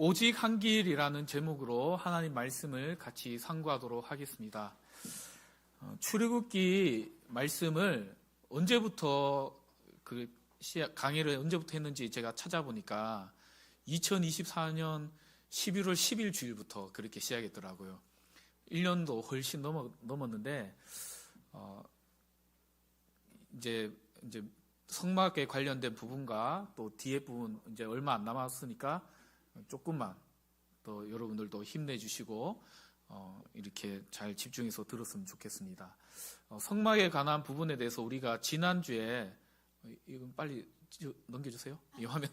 오직 한 길이라는 제목으로 하나님 말씀을 같이 상고하도록 하겠습니다. 출애굽기 말씀을 언제부터 강의를 언제부터 했는지 제가 찾아보니까 2024년 11월 10일 주일부터 그렇게 시작했더라고요. 1년도 훨씬 넘었는데 이제 성막에 관련된 부분과 또 뒤에 부분 이제 얼마 안 남았으니까 조금만 또 여러분들도 힘내주시고 이렇게 잘 집중해서 들었으면 좋겠습니다. 성막에 관한 부분에 대해서 우리가 지난주에 이건 빨리 넘겨주세요. 이 화면.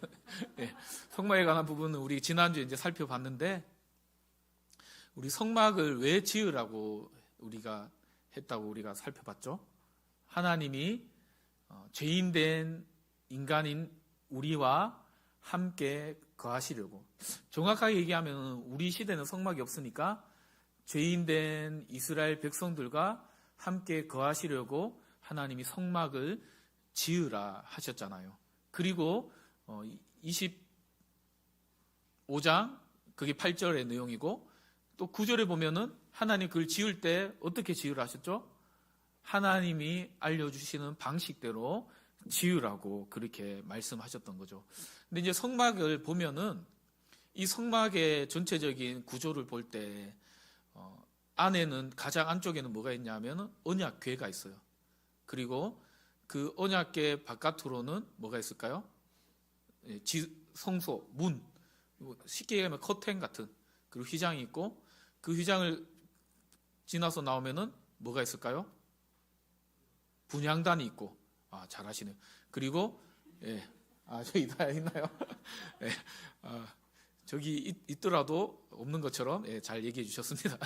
네. 성막에 관한 부분은 우리 지난주에 이제 살펴봤는데 우리 성막을 왜 지으라고 우리가 했다고 우리가 살펴봤죠. 하나님이 죄인된 인간인 우리와 함께 거하시려고, 정확하게 얘기하면 우리 시대는 성막이 없으니까 죄인된 이스라엘 백성들과 함께 거하시려고 하나님이 성막을 지으라 하셨잖아요. 그리고 25장 그게 8절의 내용이고, 또 9절에 보면은 하나님 그걸 지을 때 어떻게 지으라 하셨죠? 하나님이 알려주시는 방식대로 지으라고 그렇게 말씀하셨던 거죠. 근데 이제 성막을 보면은 이 성막의 전체적인 구조를 볼 때 안에는, 가장 안쪽에는 뭐가 있냐면 언약궤가 있어요. 그리고 그 언약궤 바깥으로는 뭐가 있을까요? 성소, 문, 쉽게 얘기하면 커튼 같은, 그리고 휘장이 있고, 그 휘장을 지나서 나오면은 뭐가 있을까요? 분향단이 있고, 잘하시네요. 그리고 저기 다 있나요? 저기 있더라도 없는 것처럼 잘 얘기해 주셨습니다.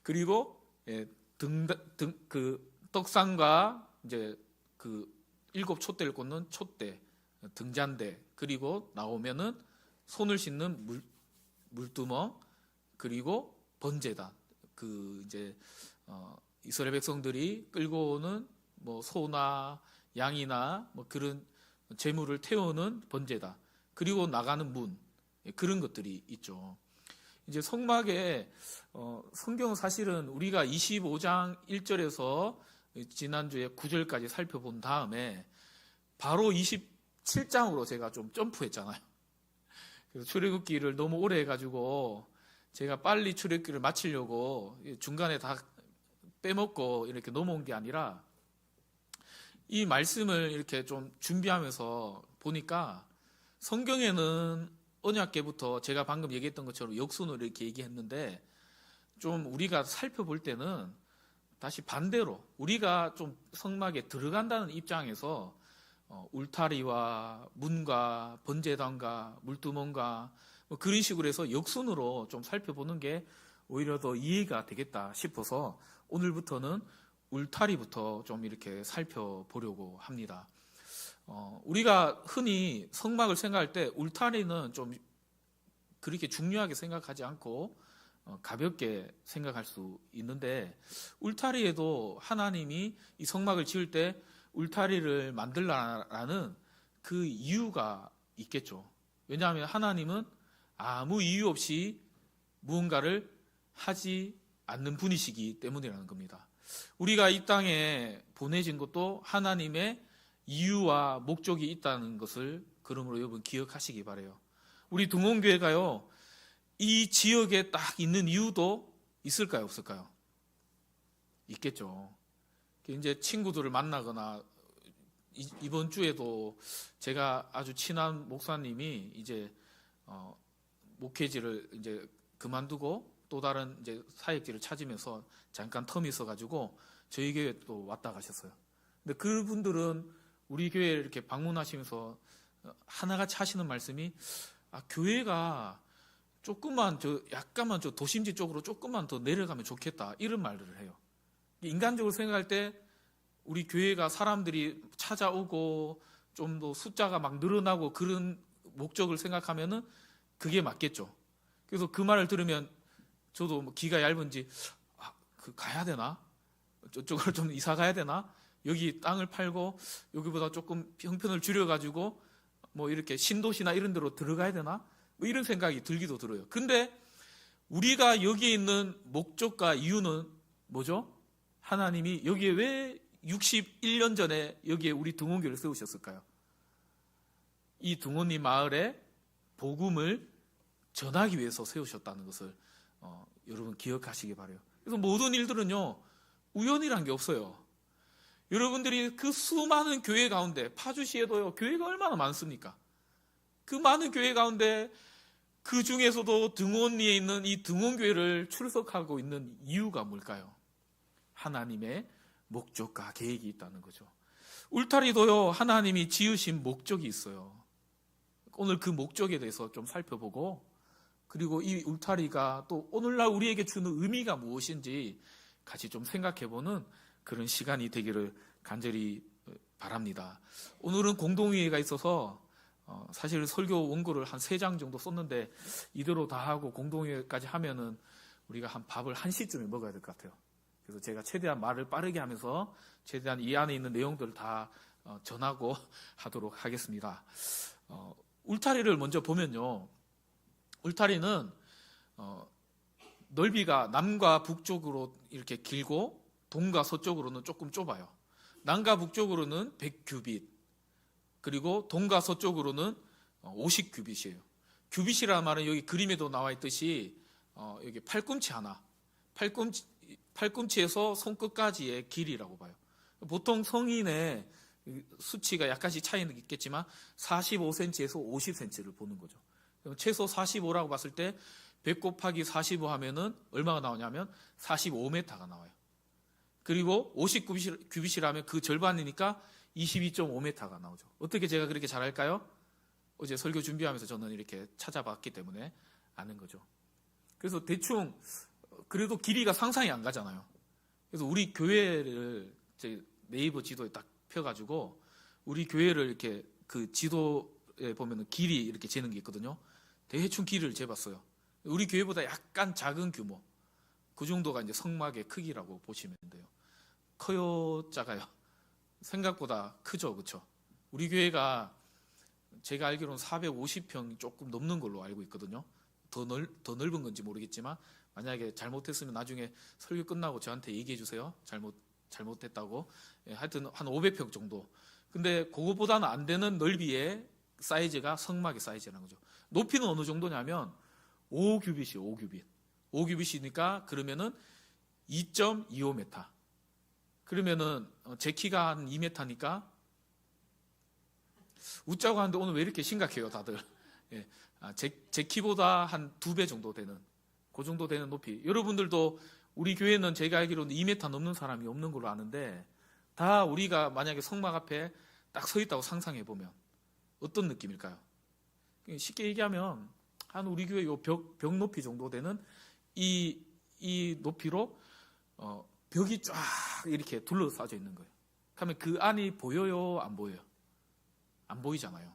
그리고 그 떡상과 이제 그 7 촛대를 꽂는 촛대, 등잔대, 그리고 나오면은 손을 씻는 물두멍, 그리고 번제단, 그 이제 이스라엘 백성들이 끌고 오는 뭐 소나 양이나 뭐 그런 재물을 태우는 번제다. 그리고 나가는 문, 그런 것들이 있죠. 이제 성막에 성경은 사실은 우리가 25장 1절에서 지난주에 9절까지 살펴본 다음에 바로 27장으로 제가 좀 점프했잖아요. 그래서 출애굽기를 너무 오래 해가지고 제가 빨리 출애굽기를 마치려고 중간에 다 빼먹고 이렇게 넘어온 게 아니라, 이 말씀을 이렇게 좀 준비하면서 보니까 성경에는 언약궤부터 제가 방금 얘기했던 것처럼 역순으로 이렇게 얘기했는데, 좀 우리가 살펴볼 때는 다시 반대로 우리가 좀 성막에 들어간다는 입장에서 울타리와 문과 번제단과 물두멍과 뭐 그런 식으로 해서 역순으로 좀 살펴보는 게 오히려 더 이해가 되겠다 싶어서 오늘부터는 울타리부터 좀 이렇게 살펴보려고 합니다. 우리가 흔히 성막을 생각할 때 울타리는 좀 그렇게 중요하게 생각하지 않고 가볍게 생각할 수 있는데, 울타리에도 하나님이 이 성막을 지을 때 울타리를 만들라는 그 이유가 있겠죠. 왜냐하면 하나님은 아무 이유 없이 무언가를 하지 않는 분이시기 때문이라는 겁니다. 우리가 이 땅에 보내진 것도 하나님의 이유와 목적이 있다는 것을 그러므로 여러분 기억하시기 바라요. 우리 동원교회가요, 이 지역에 딱 있는 이유도 있을까요, 없을까요? 있겠죠. 이제 친구들을 만나거나, 이번 주에도 제가 아주 친한 목사님이 이제 목회지를 이제 그만두고 또 다른 이제 사역지를 찾으면서 잠깐 텀이 있어가지고 저희 교회에 또 왔다 가셨어요. 근데 그분들은 우리 교회를 이렇게 방문하시면서 하나같이 하시는 말씀이, 교회가 약간만 저 도심지 쪽으로 조금만 더 내려가면 좋겠다, 이런 말들을 해요. 인간적으로 생각할 때 우리 교회가 사람들이 찾아오고 좀 더 숫자가 막 늘어나고 그런 목적을 생각하면은 그게 맞겠죠. 그래서 그 말을 들으면 저도 뭐 기가 얇은지 가야 되나? 저쪽으로 좀 이사 가야 되나? 여기 땅을 팔고 여기보다 조금 형편을 줄여가지고 뭐 이렇게 신도시나 이런 데로 들어가야 되나? 뭐 이런 생각이 들기도 들어요. 근데 우리가 여기에 있는 목적과 이유는 뭐죠? 하나님이 여기에 왜 61년 전에 여기에 우리 등원교를 세우셨을까요? 이 등원리 마을에 복음을 전하기 위해서 세우셨다는 것을 여러분 기억하시기 바라요. 그래서 모든 일들은요, 우연이란 게 없어요. 여러분들이 그 수많은 교회 가운데, 파주시에도요, 교회가 얼마나 많습니까? 그 많은 교회 가운데 그 중에서도 등원리에 있는 이 등원교회를 출석하고 있는 이유가 뭘까요? 하나님의 목적과 계획이 있다는 거죠. 울타리도요, 하나님이 지으신 목적이 있어요. 오늘 그 목적에 대해서 좀 살펴보고, 그리고 이 울타리가 또 오늘날 우리에게 주는 의미가 무엇인지 같이 좀 생각해보는 그런 시간이 되기를 간절히 바랍니다. 오늘은 공동회의가 있어서 사실 설교 원고를 한 3장 정도 썼는데 이대로 다 하고 공동회의까지 하면은 우리가 한 밥을 1시쯤에 먹어야 될 것 같아요. 그래서 제가 최대한 말을 빠르게 하면서 최대한 이 안에 있는 내용들을 다 전하고 하도록 하겠습니다. 울타리를 먼저 보면요, 울타리는 넓이가 남과 북쪽으로 이렇게 길고 동과 서쪽으로는 조금 좁아요. 남과 북쪽으로는 100규빗, 그리고 동과 서쪽으로는 50규빗이에요. 규빗이라는 말은 여기 그림에도 나와 있듯이 여기 팔꿈치 하나, 팔꿈치에서 손끝까지의 길이라고 봐요. 보통 성인의 수치가 약간씩 차이는 있겠지만 45cm에서 50cm를 보는 거죠. 최소 45라고 봤을 때 100 곱하기 45 하면은 얼마가 나오냐면 45m가 나와요. 그리고 50규빗이라면 그 절반이니까 22.5m가 나오죠. 어떻게 제가 그렇게 잘할까요? 어제 설교 준비하면서 저는 이렇게 찾아봤기 때문에 아는 거죠. 그래서 대충 그래도 길이가 상상이 안 가잖아요. 그래서 우리 교회를 제 네이버 지도에 딱 펴가지고 우리 교회를 이렇게 그 지도에 보면 길이 이렇게 재는 게 있거든요. 대충 길이를 재봤어요. 우리 교회보다 약간 작은 규모, 그 정도가 이제 성막의 크기라고 보시면 돼요. 커요, 작아요? 생각보다 크죠, 그렇죠? 우리 교회가 제가 알기로는 450평 조금 넘는 걸로 알고 있거든요. 더 넓은 건지 모르겠지만 만약에 잘못했으면 나중에 설교 끝나고 저한테 얘기해 주세요. 잘못했다고. 하여튼 한 500평 정도. 근데 그거보다는 안 되는 넓이의 사이즈가 성막의 사이즈라는 거죠. 높이는 어느 정도냐면 5규빗이에요. 5규빗. 5규빗이니까 그러면은 2.25m. 그러면은 제 키가 한 2m니까 웃자고 하는데 오늘 왜 이렇게 심각해요, 다들? 예. 제 키보다 한 2배 정도 되는, 그 정도 되는 높이. 여러분들도 우리 교회는 제가 알기로는 2m 넘는 사람이 없는 걸로 아는데 다 우리가 만약에 성막 앞에 딱 서 있다고 상상해 보면 어떤 느낌일까요? 쉽게 얘기하면 한 우리 교회 요 벽 높이 정도 되는 이 높이로 벽이 쫙 이렇게 둘러싸져 있는 거예요. 그러면 그 안이 보여요, 안 보여요? 안 보이잖아요.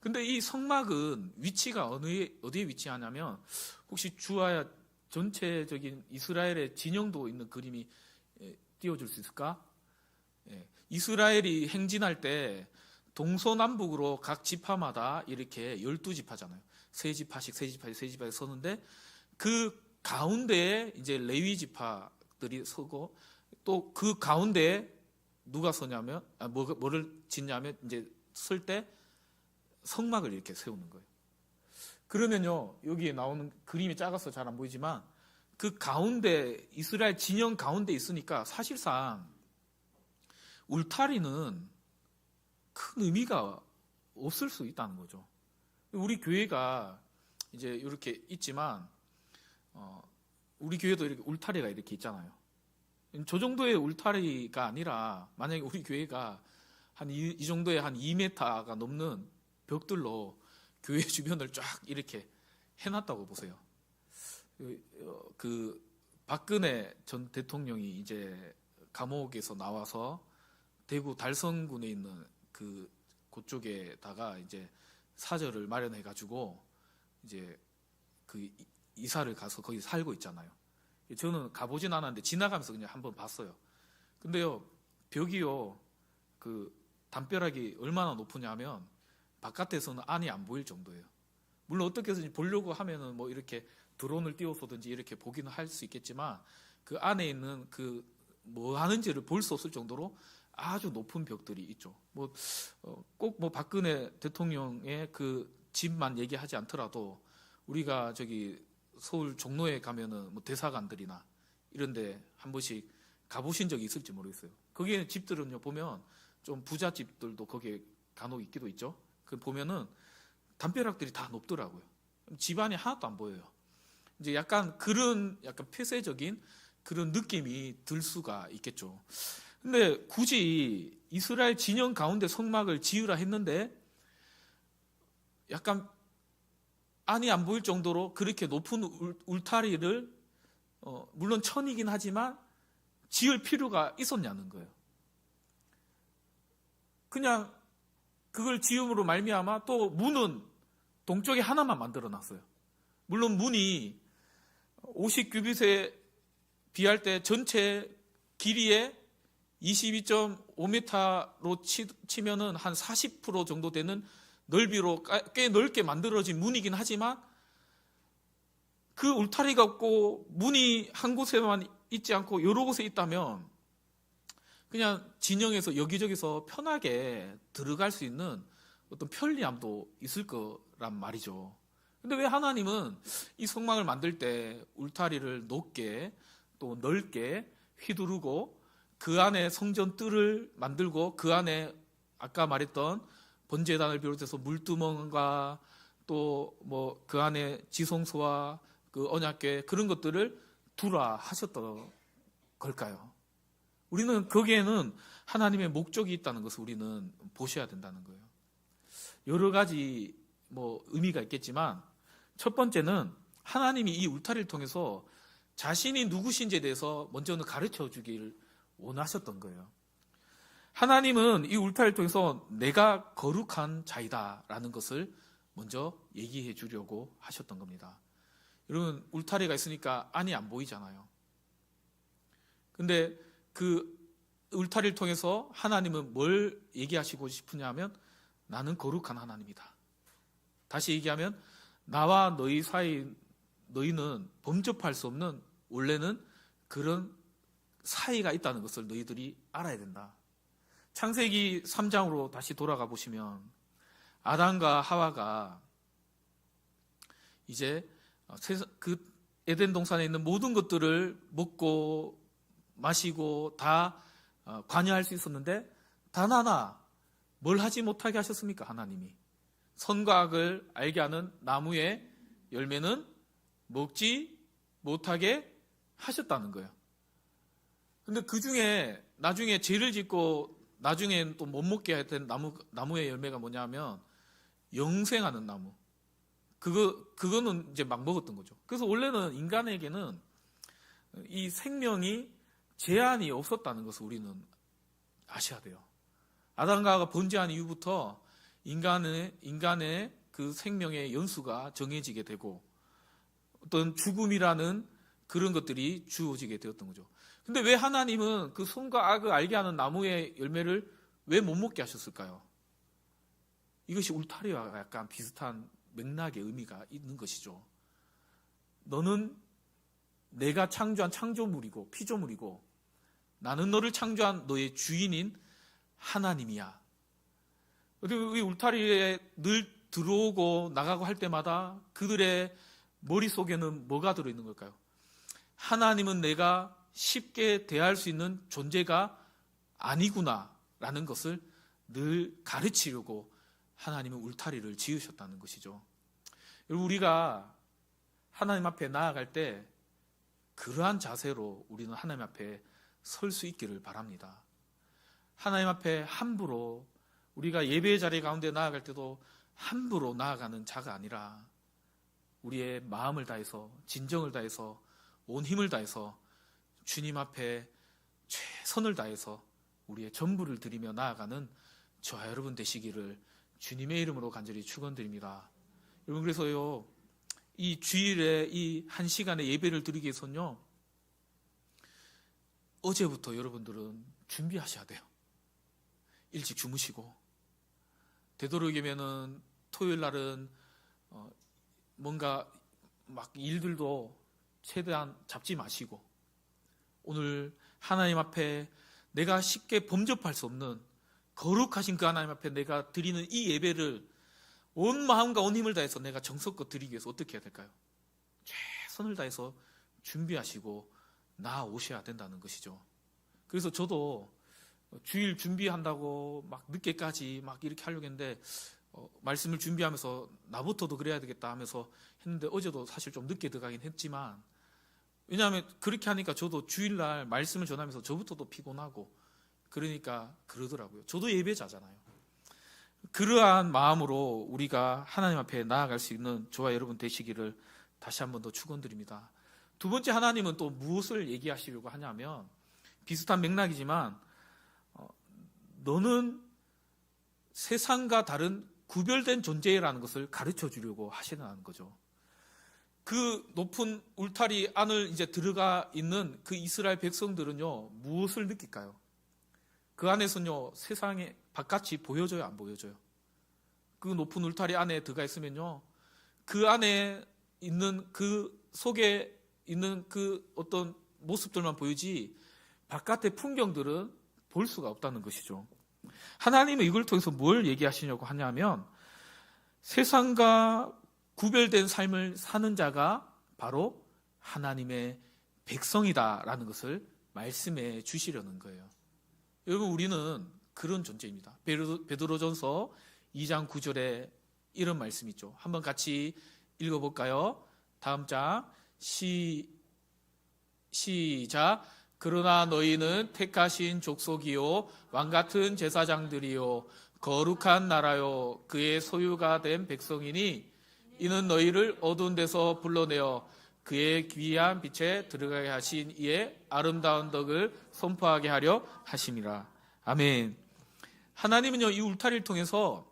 근데 이 성막은 위치가 어디에 위치하냐면 혹시 주하야 전체적인 이스라엘의 진영도 있는 그림이 띄워줄 수 있을까? 이스라엘이 행진할 때 동서남북으로 각 지파마다 이렇게 12지파잖아요. 세 지파씩 서는데 그 가운데에 이제 레위 지파들이 서고 또 그 가운데에 누가 서냐면 뭐를 짓냐면 이제 설 때 성막을 이렇게 세우는 거예요. 그러면요, 여기에 나오는 그림이 작아서 잘 안 보이지만 그 가운데 이스라엘 진영 가운데 있으니까 사실상 울타리는 큰 의미가 없을 수 있다는 거죠. 우리 교회가 이제 이렇게 있지만 우리 교회도 이렇게 울타리가 이렇게 있잖아요. 저 정도의 울타리가 아니라 만약에 우리 교회가 한 이 정도의 한 2m가 넘는 벽들로 교회 주변을 쫙 이렇게 해놨다고 보세요. 그 박근혜 전 대통령이 이제 감옥에서 나와서 대구 달성군에 있는 그쪽에다가 이제 사저를 마련해가지고 이제 그 이사를 가서 거기 살고 있잖아요. 저는 가보진 않았는데 지나가면서 그냥 한번 봤어요. 근데요, 벽이요, 그 담벼락이 얼마나 높으냐면 바깥에서는 안이 안 보일 정도예요. 물론 어떻게 해서든지 보려고 하면은 뭐 이렇게 드론을 띄워서든지 이렇게 보기는 할 수 있겠지만 그 안에 있는 그 뭐 하는지를 볼 수 없을 정도로 아주 높은 벽들이 있죠. 뭐 꼭 뭐 박근혜 대통령의 그 집만 얘기하지 않더라도 우리가 저기 서울 종로에 가면은 뭐 대사관들이나 이런데 한 번씩 가보신 적이 있을지 모르겠어요. 거기에 집들은요 보면 좀 부자 집들도 거기에 간혹 있기도 있죠. 그 보면은 담벼락들이 다 높더라고요. 집안이 하나도 안 보여요. 이제 약간 그런 약간 폐쇄적인 그런 느낌이 들 수가 있겠죠. 근데 굳이 이스라엘 진영 가운데 성막을 지으라 했는데 약간 안이 안 보일 정도로 그렇게 높은 울타리를 물론 천이긴 하지만 지을 필요가 있었냐는 거예요. 그냥 그걸 지음으로 말미암아 또 문은 동쪽에 하나만 만들어 놨어요. 물론 문이 50규빗에 비할 때 전체 길이에 22.5m로 치면은 한 40% 정도 되는 넓이로 꽤 넓게 만들어진 문이긴 하지만 그 울타리가 없고 문이 한 곳에만 있지 않고 여러 곳에 있다면 그냥 진영에서 여기저기서 편하게 들어갈 수 있는 어떤 편리함도 있을 거란 말이죠. 근데 왜 하나님은 이 성막을 만들 때 울타리를 높게 또 넓게 휘두르고 그 안에 성전 뜰을 만들고 그 안에 아까 말했던 번제단을 비롯해서 물두멍과 또 뭐 그 안에 지성소와 그 언약궤 그런 것들을 두라 하셨던 걸까요? 우리는 거기에는 하나님의 목적이 있다는 것을 우리는 보셔야 된다는 거예요. 여러 가지 뭐 의미가 있겠지만 첫 번째는 하나님이 이 울타리를 통해서 자신이 누구신지에 대해서 먼저는 가르쳐 주길 원하셨던 거예요. 하나님은 이 울타리를 통해서 내가 거룩한 자이다라는 것을 먼저 얘기해 주려고 하셨던 겁니다. 여러분 울타리가 있으니까 안이 안 보이잖아요. 근데 그 울타리를 통해서 하나님은 뭘 얘기하시고 싶으냐면 나는 거룩한 하나님이다. 다시 얘기하면 나와 너희 사이 너희는 범접할 수 없는 원래는 그런 사이가 있다는 것을 너희들이 알아야 된다. 창세기 3장으로 다시 돌아가 보시면 아담과 하와가 이제 그 에덴 동산에 있는 모든 것들을 먹고 마시고 다 관여할 수 있었는데 단 하나 뭘 하지 못하게 하셨습니까? 하나님이 선과 악을 알게 하는 나무의 열매는 먹지 못하게 하셨다는 거예요. 근데 그 중에 나중에 죄를 짓고 나중에 또 못 먹게 된 나무의 열매가 뭐냐면 영생하는 나무. 그거는 이제 막 먹었던 거죠. 그래서 원래는 인간에게는 이 생명이 제한이 없었다는 것을 우리는 아셔야 돼요. 아담과 하와가 번제한 이후부터 인간의 그 생명의 연수가 정해지게 되고 어떤 죽음이라는 그런 것들이 주어지게 되었던 거죠. 근데 왜 하나님은 그 선과 악을 알게 하는 나무의 열매를 왜 못 먹게 하셨을까요? 이것이 울타리와 약간 비슷한 맥락의 의미가 있는 것이죠. 너는 내가 창조한 창조물이고 피조물이고 나는 너를 창조한 너의 주인인 하나님이야. 그리고 이 울타리에 늘 들어오고 나가고 할 때마다 그들의 머릿속에는 뭐가 들어있는 걸까요? 하나님은 내가 쉽게 대할 수 있는 존재가 아니구나라는 것을 늘 가르치려고 하나님은 울타리를 지으셨다는 것이죠. 여러분 우리가 하나님 앞에 나아갈 때 그러한 자세로 우리는 하나님 앞에 설 수 있기를 바랍니다. 하나님 앞에 함부로 우리가 예배의 자리 가운데 나아갈 때도 함부로 나아가는 자가 아니라 우리의 마음을 다해서 진정을 다해서 온 힘을 다해서 주님 앞에 최선을 다해서 우리의 전부를 드리며 나아가는 저와 여러분 되시기를 주님의 이름으로 간절히 축원드립니다. 여러분 그래서요 이 주일에 이 한 시간의 예배를 드리기 위해서는요 어제부터 여러분들은 준비하셔야 돼요. 일찍 주무시고 되도록이면은 토요일 날은 뭔가 막 일들도 최대한 잡지 마시고 오늘 하나님 앞에 내가 쉽게 범접할 수 없는 거룩하신 그 하나님 앞에 내가 드리는 이 예배를 온 마음과 온 힘을 다해서 내가 정성껏 드리기 위해서 어떻게 해야 될까요? 최선을 다해서 준비하시고 나아오셔야 된다는 것이죠. 그래서 저도 주일 준비한다고 막 늦게까지 막 이렇게 하려고 했는데 말씀을 준비하면서 나부터도 그래야 되겠다 하면서 했는데 어제도 사실 좀 늦게 들어가긴 했지만 왜냐하면 그렇게 하니까 저도 주일날 말씀을 전하면서 저부터도 피곤하고 그러니까 그러더라고요. 저도 예배자잖아요. 그러한 마음으로 우리가 하나님 앞에 나아갈 수 있는 저와 여러분 되시기를 다시 한 번 더 축원드립니다. 두 번째, 하나님은 또 무엇을 얘기하시려고 하냐면 비슷한 맥락이지만 너는 세상과 다른 구별된 존재라는 것을 가르쳐 주려고 하시는 거죠. 그 높은 울타리 안을 이제 들어가 있는 그 이스라엘 백성들은요, 무엇을 느낄까요? 그 안에서는요, 세상에 바깥이 보여져요, 안 보여져요? 그 높은 울타리 안에 들어가 있으면요, 그 안에 있는 그 속에 있는 그 어떤 모습들만 보이지 바깥의 풍경들은 볼 수가 없다는 것이죠. 하나님은 이걸 통해서 뭘 얘기하시려고 하냐면 세상과 구별된 삶을 사는 자가 바로 하나님의 백성이다라는 것을 말씀해 주시려는 거예요. 여러분, 우리는 그런 존재입니다. 베드로전서 2장 9절에 이런 말씀이 있죠. 한번 같이 읽어볼까요? 다음 장 시작. 그러나 너희는 택하신 족속이요 왕같은 제사장들이요 거룩한 나라요 그의 소유가 된 백성이니 이는 너희를 어두운 데서 불러내어 그의 귀한 빛에 들어가게 하신 이의 아름다운 덕을 선포하게 하려 하심이라. 아멘. 하나님은요, 이 울타리를 통해서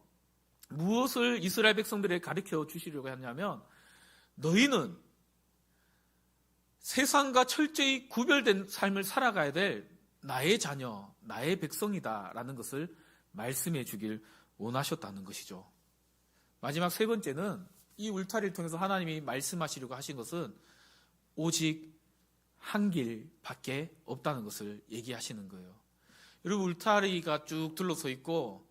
무엇을 이스라엘 백성들에게 가르쳐 주시려고 하냐면 너희는 세상과 철저히 구별된 삶을 살아가야 될 나의 자녀, 나의 백성이다라는 것을 말씀해 주길 원하셨다는 것이죠. 마지막 세 번째는 이 울타리를 통해서 하나님이 말씀하시려고 하신 것은 오직 한 길밖에 없다는 것을 얘기하시는 거예요. 여러분, 울타리가 쭉 둘러서 있고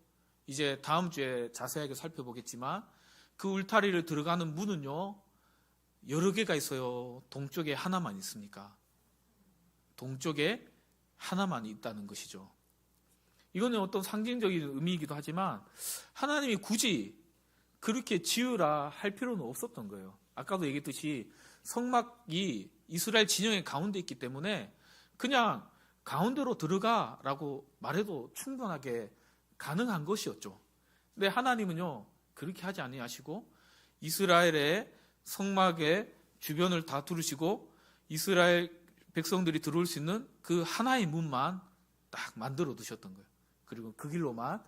이제 다음 주에 자세하게 살펴보겠지만 그 울타리를 들어가는 문은요, 여러 개가 있어요. 동쪽에 하나만 있습니까? 동쪽에 하나만 있다는 것이죠. 이거는 어떤 상징적인 의미이기도 하지만 하나님이 굳이 그렇게 지으라 할 필요는 없었던 거예요. 아까도 얘기했듯이 성막이 이스라엘 진영의 가운데 있기 때문에 그냥 가운데로 들어가라고 말해도 충분하게 가능한 것이었죠. 근데 하나님은요, 그렇게 하지 아니하시고 이스라엘의 성막의 주변을 다 두르시고 이스라엘 백성들이 들어올 수 있는 그 하나의 문만 딱 만들어 두셨던 거예요. 그리고 그 길로만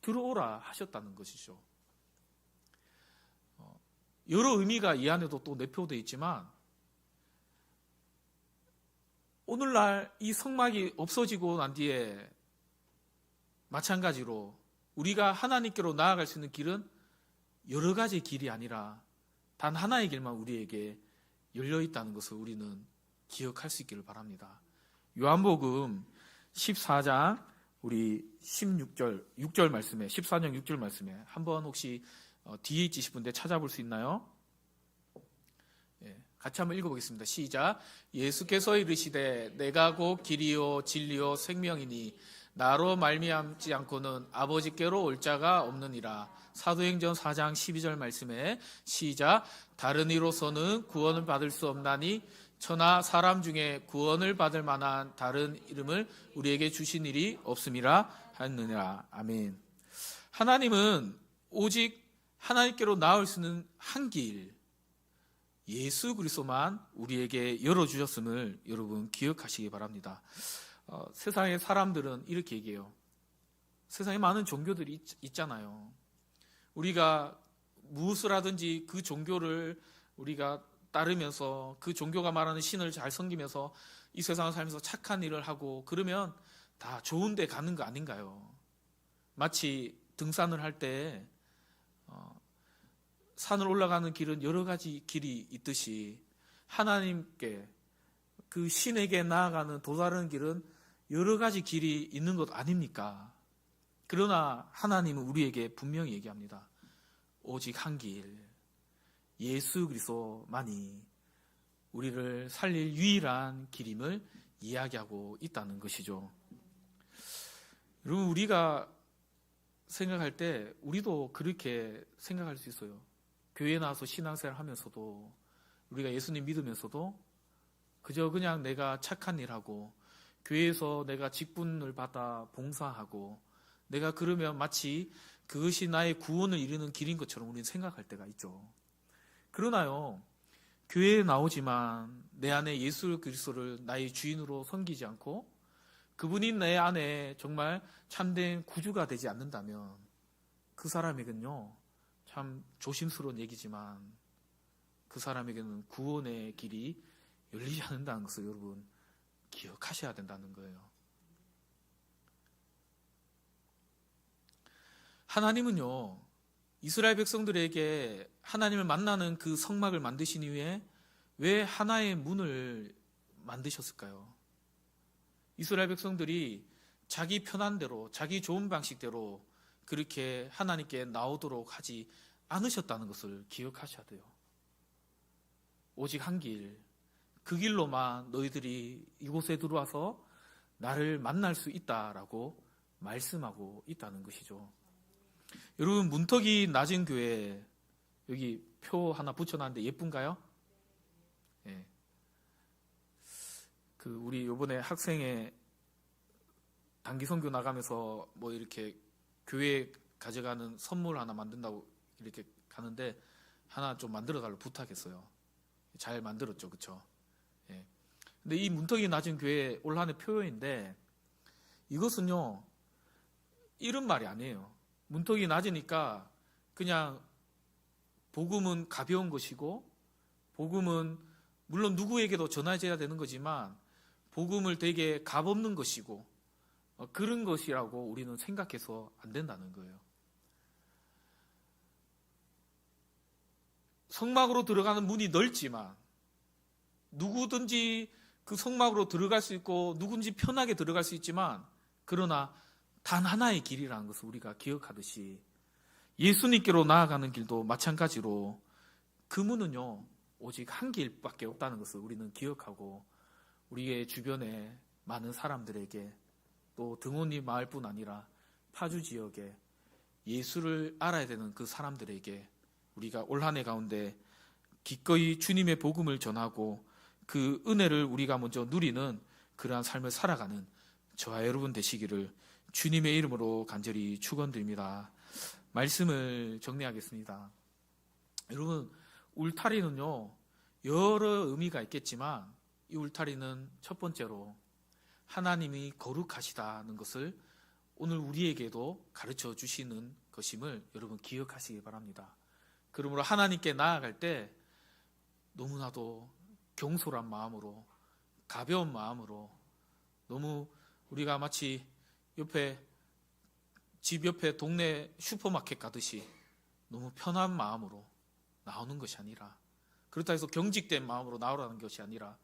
들어오라 하셨다는 것이죠. 여러 의미가 이 안에도 또 내포되어 있지만 오늘날 이 성막이 없어지고 난 뒤에 마찬가지로 우리가 하나님께로 나아갈 수 있는 길은 여러 가지 길이 아니라 단 하나의 길만 우리에게 열려 있다는 것을 우리는 기억할 수 있기를 바랍니다. 요한복음 14장 우리 16절, 6절 말씀에 14장 6절 말씀에 한번 혹시 뒤에 있으신 분들 찾아볼 수 있나요? 예, 같이 한번 읽어보겠습니다. 시작. 예수께서 이르시되 내가 곧 길이요 진리요 생명이니 나로 말미암지 않고는 아버지께로 올 자가 없느니라. 사도행전 4장 12절 말씀에 시작. 다른 이로서는 구원을 받을 수 없나니 천하 사람 중에 구원을 받을 만한 다른 이름을 우리에게 주신 일이 없음이라 하느니라. 아멘. 하나님은 오직 하나님께로 나올 수 있는 한 길, 예수 그리스도만 우리에게 열어주셨음을 여러분 기억하시기 바랍니다. 세상의 사람들은 이렇게 얘기해요. 세상에 많은 종교들이 있잖아요. 우리가 무엇을 하든지 그 종교를 우리가 따르면서 그 종교가 말하는 신을 잘 섬기면서 이 세상을 살면서 착한 일을 하고 그러면 다 좋은 데 가는 거 아닌가요? 마치 등산을 할 때 산을 올라가는 길은 여러 가지 길이 있듯이 하나님께 그 신에게 나아가는 도다른 길은 여러 가지 길이 있는 것 아닙니까? 그러나 하나님은 우리에게 분명히 얘기합니다. 오직 한 길, 예수 그리스도만이 우리를 살릴 유일한 길임을 이야기하고 있다는 것이죠. 여러분, 우리가 생각할 때 우리도 그렇게 생각할 수 있어요. 교회에 나와서 신앙생활 하면서도 우리가 예수님 믿으면서도 그저 그냥 내가 착한 일하고 교회에서 내가 직분을 받아 봉사하고 내가 그러면 마치 그것이 나의 구원을 이루는 길인 것처럼 우리는 생각할 때가 있죠. 그러나요, 교회에 나오지만 내 안에 예수 그리스도를 나의 주인으로 섬기지 않고 그분이 내 안에 정말 참된 구주가 되지 않는다면 그 사람에게는요, 참 조심스러운 얘기지만 그 사람에게는 구원의 길이 열리지 않는다는 것을 여러분 기억하셔야 된다는 거예요. 하나님은요, 이스라엘 백성들에게 하나님을 만나는 그 성막을 만드신 이후에 왜 하나의 문을 만드셨을까요? 이스라엘 백성들이 자기 편한 대로, 자기 좋은 방식대로 그렇게 하나님께 나오도록 하지 않으셨다는 것을 기억하셔야 돼요. 오직 한 길, 그 길로만 너희들이 이곳에 들어와서 나를 만날 수 있다라고 말씀하고 있다는 것이죠. 여러분, 문턱이 낮은 교회, 여기 표 하나 붙여놨는데 예쁜가요? 네. 우리 이번에 학생회 단기 선교 나가면서 뭐 이렇게 교회 가져가는 선물 하나 만든다고 이렇게 가는데 하나 좀 만들어 달라고 부탁했어요. 잘 만들었죠, 그렇죠? 예. 근데 이 문턱이 낮은 교회 올 한해 표어인데 이것은요, 이런 말이 아니에요. 문턱이 낮으니까 그냥 복음은 가벼운 것이고 복음은 물론 누구에게도 전해져야 되는 거지만 복음을 되게 값없는 것이고 그런 것이라고 우리는 생각해서 안 된다는 거예요. 성막으로 들어가는 문이 넓지만 누구든지 그 성막으로 들어갈 수 있고 누군지 편하게 들어갈 수 있지만 그러나 단 하나의 길이라는 것을 우리가 기억하듯이 예수님께로 나아가는 길도 마찬가지로 그 문은요, 오직 한 길밖에 없다는 것을 우리는 기억하고 우리의 주변에 많은 사람들에게 또 등원리 마을뿐 아니라 파주 지역에 예수를 알아야 되는 그 사람들에게 우리가 올 한 해 가운데 기꺼이 주님의 복음을 전하고 그 은혜를 우리가 먼저 누리는 그러한 삶을 살아가는 저와 여러분 되시기를 주님의 이름으로 간절히 축원드립니다. 말씀을 정리하겠습니다. 여러분, 울타리는요, 여러 의미가 있겠지만 이 울타리는 첫 번째로 하나님이 거룩하시다는 것을 오늘 우리에게도 가르쳐 주시는 것임을 여러분 기억하시기 바랍니다. 그러므로 하나님께 나아갈 때 너무나도 경솔한 마음으로, 가벼운 마음으로, 너무 우리가 마치 집 옆에 동네 슈퍼마켓 가듯이 너무 편한 마음으로 나오는 것이 아니라, 그렇다 해서 경직된 마음으로 나오라는 것이 아니라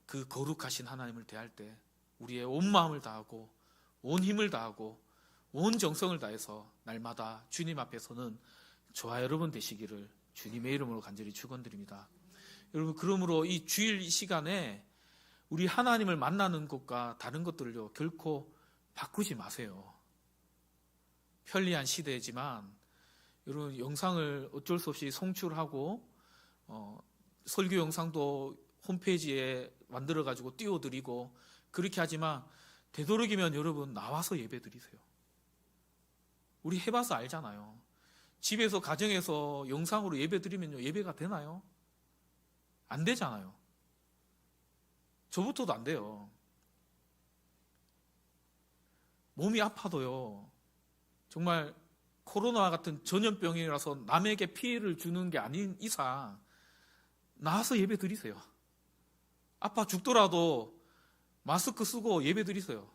그 거룩하신 하나님을 대할 때 우리의 온 마음을 다하고 온 힘을 다하고 온 정성을 다해서 날마다 주님 앞에서는 저와 여러분 되시기를 주님의 이름으로 간절히 축원드립니다. 여러분, 그러므로 이 주일 시간에 우리 하나님을 만나는 것과 다른 것들을요 결코 바꾸지 마세요. 편리한 시대지만 여러분, 영상을 어쩔 수 없이 송출하고 설교 영상도 홈페이지에 만들어가지고 띄워드리고 그렇게 하지만 되도록이면 여러분 나와서 예배드리세요. 우리 해봐서 알잖아요. 집에서 가정에서 영상으로 예배드리면요 예배가 되나요? 안 되잖아요. 저부터도 안 돼요. 몸이 아파도요 정말 코로나 같은 전염병이라서 남에게 피해를 주는 게 아닌 이상 나와서 예배 드리세요. 아파 죽더라도 마스크 쓰고 예배 드리세요.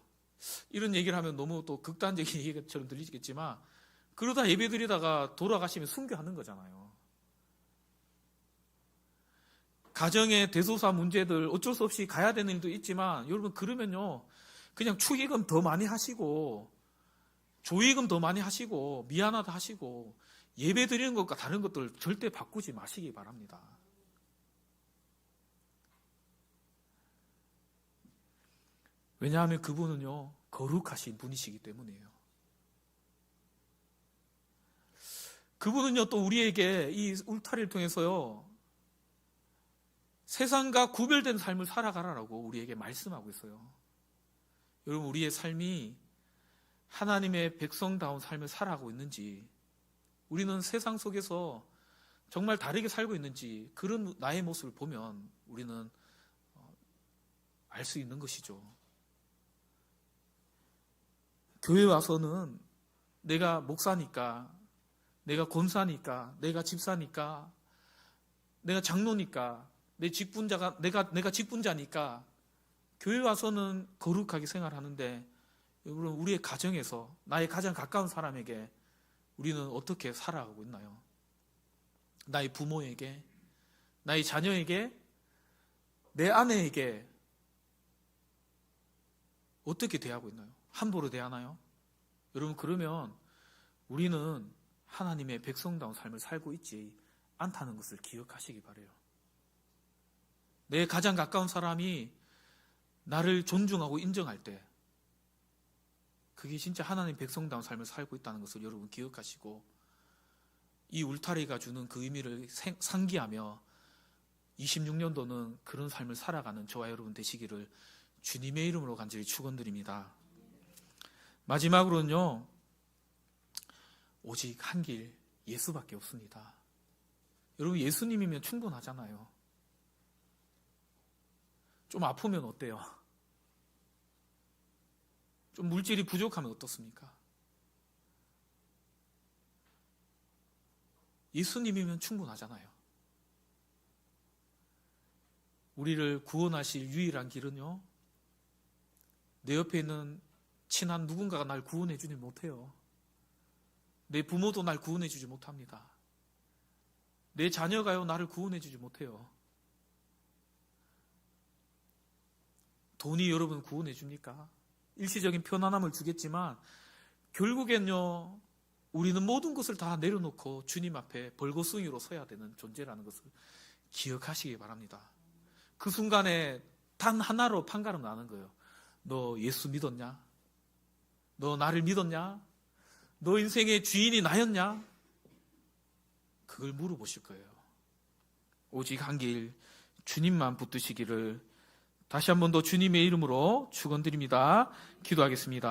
이런 얘기를 하면 너무 또 극단적인 얘기처럼 들리겠지만 그러다 예배 드리다가 돌아가시면 순교하는 거잖아요. 가정의 대소사 문제들 어쩔 수 없이 가야 되는 일도 있지만 여러분 그러면요 그냥 축의금 더 많이 하시고 조의금 더 많이 하시고 미안하다 하시고 예배 드리는 것과 다른 것들 절대 바꾸지 마시기 바랍니다. 왜냐하면 그분은요 거룩하신 분이시기 때문이에요. 그분은요 또 우리에게 이 울타리를 통해서요 세상과 구별된 삶을 살아가라라고 우리에게 말씀하고 있어요. 여러분 우리의 삶이 하나님의 백성다운 삶을 살아가고 있는지, 우리는 세상 속에서 정말 다르게 살고 있는지 그런 나의 모습을 보면 우리는 알 수 있는 것이죠. 교회 와서는 내가 목사니까, 내가 권사니까, 내가 집사니까, 내가 장로니까, 내 직분자가 내가 직분자니까 교회 와서는 거룩하게 생활하는데 여러분 우리의 가정에서 나의 가장 가까운 사람에게 우리는 어떻게 살아가고 있나요? 나의 부모에게, 나의 자녀에게, 내 아내에게 어떻게 대하고 있나요? 함부로 대하나요? 여러분 그러면 우리는 하나님의 백성다운 삶을 살고 있지 않다는 것을 기억하시기 바라요. 내 가장 가까운 사람이 나를 존중하고 인정할 때 그게 진짜 하나님 백성다운 삶을 살고 있다는 것을 여러분 기억하시고 이 울타리가 주는 그 의미를 상기하며 26년도는 그런 삶을 살아가는 저와 여러분 되시기를 주님의 이름으로 간절히 축원드립니다. 마지막으로는요, 오직 한 길 예수밖에 없습니다. 여러분 예수님이면 충분하잖아요. 좀 아프면 어때요? 좀 물질이 부족하면 어떻습니까? 예수님이면 충분하잖아요. 우리를 구원하실 유일한 길은요, 내 옆에 있는 친한 누군가가 날 구원해 주지 못해요. 내 부모도 날 구원해 주지 못합니다. 내 자녀가요 나를 구원해 주지 못해요. 돈이 여러분 구원해 줍니까? 일시적인 편안함을 주겠지만 결국엔요 우리는 모든 것을 다 내려놓고 주님 앞에 벌거숭이로 서야 되는 존재라는 것을 기억하시기 바랍니다. 그 순간에 단 하나로 판가름 나는 거예요. 너 예수 믿었냐? 너 나를 믿었냐? 너 인생의 주인이 나였냐? 그걸 물어보실 거예요. 오직 한 길 주님만 붙드시기를 다시 한 번 더 주님의 이름으로 축원드립니다. 기도하겠습니다.